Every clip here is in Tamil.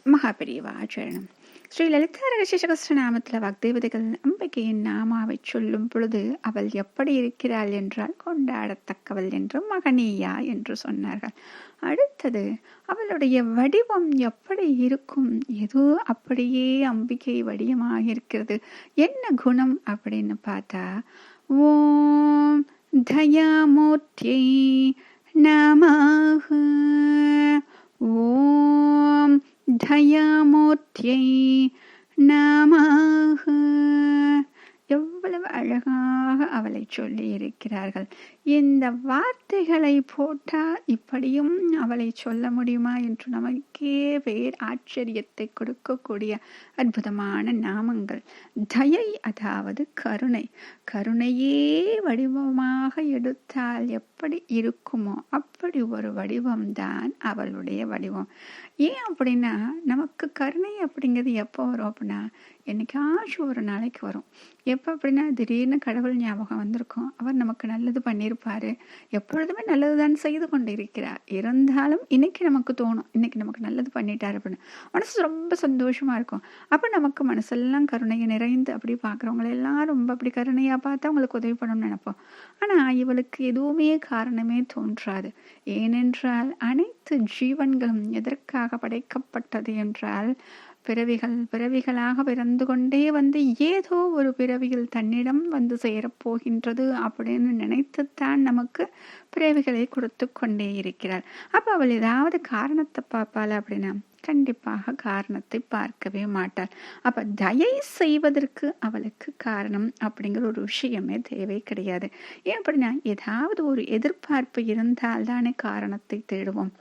மகாபெரிவாச்சரணம். ஸ்ரீ லலிதா ரகசியசகஸ்ரநாமத்தில் வாக்தேவதைகள் அம்பிகையின் நாமாவை சொல்லும் பொழுது அவள் எப்படி இருக்கிறாள் என்றால் கொண்டாடத்தக்கவள் என்று மகனீயா என்று சொன்னார்கள். அடுத்தது அவளுடைய வடிவம் எப்படி இருக்கும்? ஏதோ அப்படியே அம்பிகை வடிவமாக இருக்கிறது. என்ன குணம் அப்படின்னு பார்த்தா, ஓம் தயாமூர்த்தியை நமஹ, ஓம் தயாமூர்த்தியை நமஹ. எவ்வளவு அழகாக அவளை சொல்லி இருக்கிறார்கள். இந்த வார்த்தைகளை போட்டால் இப்படியும் அவளை சொல்ல முடியுமா என்று நமக்கே பேர் ஆச்சரியத்தை கொடுக்கக்கூடிய அற்புதமான நாமங்கள். தயை அதாவது கருணை. கருணையே வடிவமாக எடுத்தால் எப்படி இருக்குமோ அப்படி ஒரு வடிவம்தான் அவளுடைய வடிவம். ஏன் அப்படின்னா, நமக்கு கருணை அப்படிங்கிறது எப்போ வரும் அப்படின்னா, என்னைக்காச்சும் ஒரு நாளைக்கு வரும். எப்போ அப்படின்னா, திடீர்னு கடவுள் ஞாபகம் வந்திருக்கும். அவர் நமக்கு நல்லது பண்ணியிருப்பாரு, எப்பொழுதுமே நல்லதுதான் செய்து கொண்டு இருக்கிறார். இருந்தாலும் இன்னைக்கு நமக்கு தோணும், இன்னைக்கு நமக்கு நல்லது பண்ணிட்டார் அப்படின்னு. மனசு ரொம்ப சந்தோஷமா இருக்கும். அப்போ நமக்கு மனசெல்லாம் கருணையை நிறைந்து அப்படி பார்க்குறவங்களெல்லாம் ரொம்ப அப்படி கருணையாக பார்த்தா அவங்களுக்கு உதவி பண்ணணும்னு நினைப்போம். ஆனால் இவளுக்கு எதுவுமே காரணமே தோன்றாது. ஏனென்றால் அனைத்து ஜீவன்களும் எதற்காக படைக்கப்பட்டது என்றால், பிறவிகளாக பிறந்து கொண்டே வந்து ஏதோ ஒரு பிறவியில் தன்னிடம் வந்து சேரப்போகின்றது அப்படின்னு நினைத்துத்தான் நமக்கு பிறவிகளை கொடுத்து கொண்டே இருக்கிறார். அப்போ அவள் ஏதாவது காரணத்தை பார்ப்பாள் அப்படின்னா, கண்டிப்பாக காரணத்தை பார்க்கவே மாட்டாள். அப்ப தயை செய்வதற்கு அவளுக்கு காரணம் அப்படிங்கிற ஒரு விஷயமே தேவை கிடையாது. ஏன் அப்படின்னா, ஏதாவது ஒரு எதிர்பார்ப்பு இருந்தால்தானே காரணத்தை தேடுவோம்.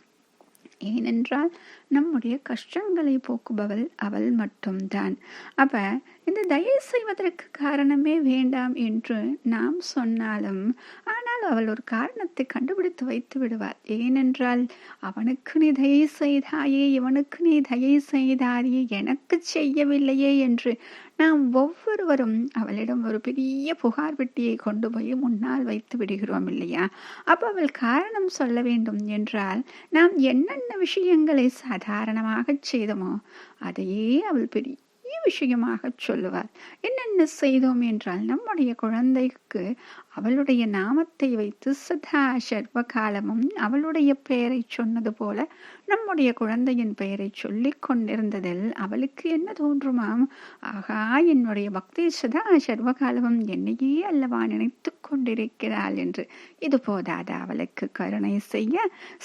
ஏனென்றால் நம்முடைய கஷ்டங்களை போக்குபவள் அவள் மட்டும்தான். அப்ப இந்த தயை செய்வதற்கு காரணமே வேண்டாம் என்று நாம் சொன்னாலும், ஆனால் அவள் ஒரு காரணத்தை கண்டுபிடித்து வைத்து விடுவாள். ஏனென்றால், அவனுக்கு நீ தயை செய்தாயே, இவனுக்கு நீ தயை செய்தாயே, எனக்கு செய்யவில்லையே என்று நாம் ஒவ்வொருவரும் அவளிடம் ஒரு பெரிய புகார் பெட்டியை கொண்டு போய் முன்னால் வைத்து விடுகிறோம் இல்லையா? அப்போ அவள் காரணம் சொல்ல வேண்டும் என்றால், நாம் என்னென்ன விஷயங்களை சாதாரணமாக செய்தோமோ அதையே அவள் பெரிய விஷயமாக சொல்லுவார். என்னென்ன செய்தோம் என்றால், நம்முடைய குழந்தைக்கு அவளுடைய நாமத்தை வைத்து சதா சர்வ காலமும் அவளுடைய பெயரை சொன்னது போல நம்முடைய குழந்தையின் பெயரை சொல்லிக் கொண்டிருந்ததில் அவளுக்கு என்ன தோன்றுமாம்? ஆகா, என்னுடைய பக்தி சதா சர்வ காலமும் என்னையே அல்லவா நினைத்து கொண்டிருக்கிறாள் என்று. இது போதாதா அவளுக்கு கருணை செய்ய?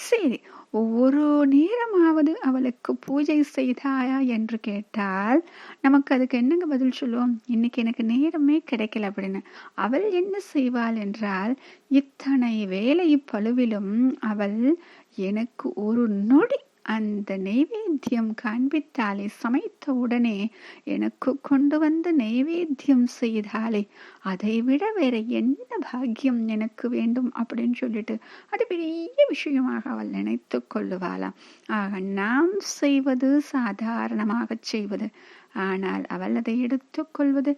சரி, ஒவ்வொரு நேரமாவது அவளுக்கு பூஜை செய்தாயா என்று கேட்டால் நமக்கு அதுக்கு என்னங்க பதில் சொல்லுவோம்? இன்னைக்கு எனக்கு நேரமே கிடைக்கல அப்படின்னு. அவள் என்ன செய்வாள் என்றால், இத்தனை வேலை பளுவிலும் அவள் எனக்கு ஒரு நொடி அந்த நைவேத்தியம் காண்பித்தாலே, சமைத்த உடனே எனக்கு கொண்டு வந்து நைவேத்தியம் செய்தாலே, அதை விட வேற என்ன பாக்கியம் எனக்கு வேண்டும் அப்படின்னு சொல்லிட்டு அது பெரிய விஷயமாக அவள் நினைத்து கொள்ளுவாளாம். ஆக நாம் செய்வது சாதாரணமாக செய்வது, ஆனால் அவள் அதை எடுத்துக்கொள்வது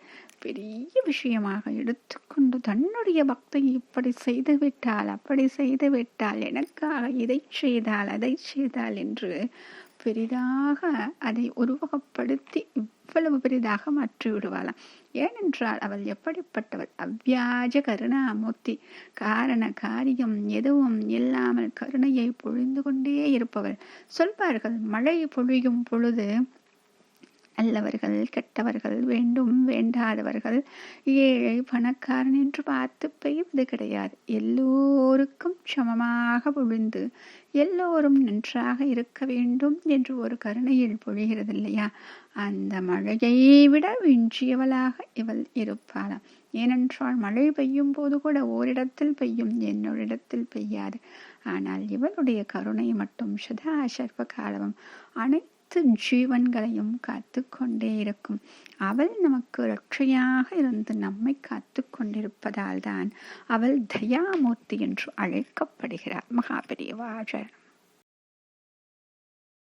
பெரிய விஷயமாக எடுத்துக்கொண்டு தன்னுடைய பக்தை இப்படி செய்து விட்டால், அப்படி செய்து விட்டால், எனக்காக இதை செய்தால் அதை செய்தால் என்று பெரிதாக அதை உருவகப்படுத்தி இவ்வளவு பெரிதாக மாற்றி விடுவாளாம். ஏனென்றால் அவள் எப்படிப்பட்டவள்? அவ்வியாஜ கருணாமூர்த்தி. காரண காரியம் எதுவும் இல்லாமல் கருணையை பொழிந்து கொண்டே இருப்பவள். சொல்வார்கள், மழை பொழியும் பொழுது நல்லவர்கள் கெட்டவர்கள், வேண்டும் வேண்டாதவர்கள், ஏழை பணக்காரன் என்று பார்த்து பெய்வது கிடையாது. எல்லோருக்கும் சமமாக பொழிந்து எல்லோரும் நன்றாக இருக்க வேண்டும் என்று ஒரு கருணையில் பொழிகிறது இல்லையா? அந்த மழையை விட விஞ்சியவளாக இவள் இருப்பாளாம். ஏனென்றால் மழை பெய்யும் போது கூட ஓரிடத்தில் பெய்யும், என்னோரிடத்தில் பெய்யாது. ஆனால் இவளுடைய கருணை மட்டும் சதா சர்வ காலமும் அனைத்து ஜீவன்களையும் காத்து கொண்டே இருக்கும். அவள் நமக்கு ரட்சையாக இருந்து நம்மை காத்து கொண்டிருப்பதால் தான் அவள் தயாமூர்த்தி என்று அழைக்கப்படுகிறார். மகாபெரிவாச்சரணம்.